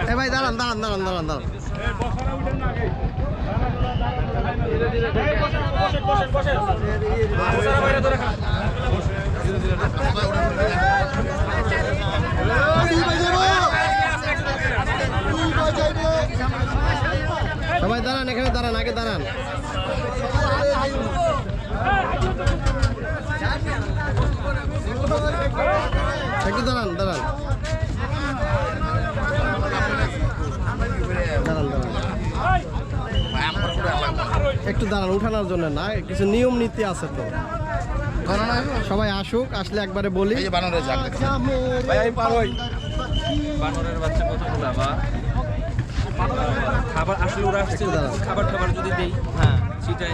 এ ভাই দাঁড়ান দাঁড়ান দাঁড়ান দাঁড়ান দাঁড়ান সবাই দাঁড়ান এখানে দাঁড়ান আগে দাঁড়ান একটু দাঁড়ান দাঁড়ান দাঁড়ান দাঁড়ান একটু দাঁড়ান উঠানোর জন্য না কিছু নিয়ম নীতি আছে তো সবাই আসুক আসলে একবারে বলি বানরের বাচ্চা কতগুলো খাবার আসলে ওরা খাবার যদি দেই হ্যাঁ সেটাই